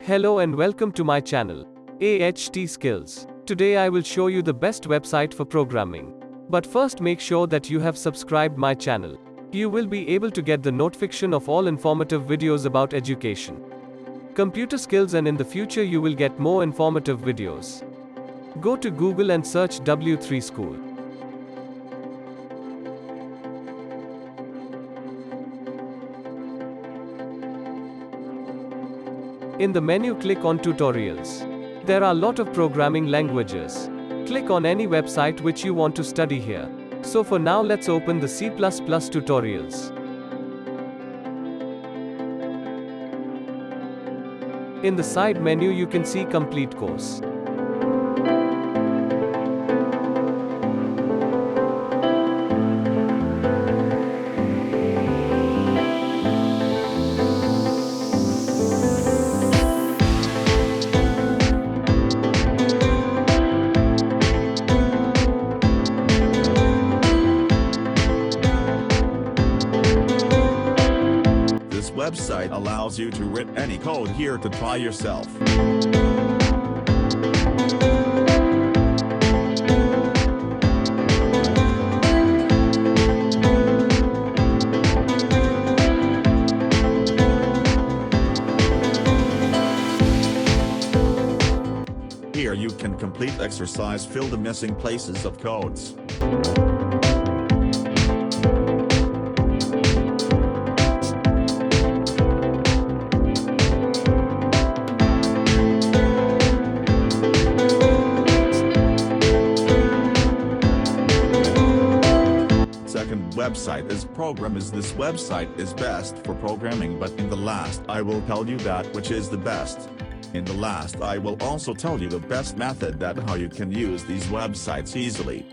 Hello and welcome to my channel, AHT Skills. Today I will show you the best website for programming. But first make sure that you have subscribed my channel. You will be able to get the notification of all informative videos about education, computer skills, and in the future you will get more informative videos. Go to Google and search W3 School. In the menu, click on Tutorials. There are a lot of programming languages. Click on any website which you want to study here. So for now let's open the C++ tutorials. In the side menu you can see Complete Course. This website allows you to write any code here to try yourself. Here you can complete exercise, fill the missing places of codes. Website is program is this website is best for programming, but in the last I will tell you that which is the best. In the last I will also tell you the best method that how you can use these websites easily.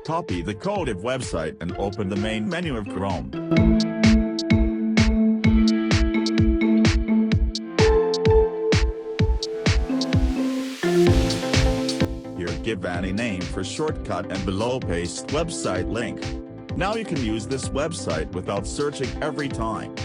Copy the code of website and open the main menu of Chrome. Here give any name for shortcut and below paste website link. Now you can use this website without searching every time.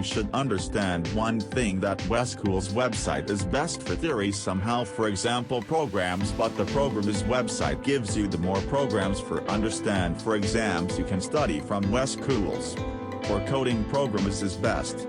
Should understand one thing, that School's website is best for theory somehow, for example programs, but the program's website gives you the more programs for understand for exams you can study from School's. For coding programs is best.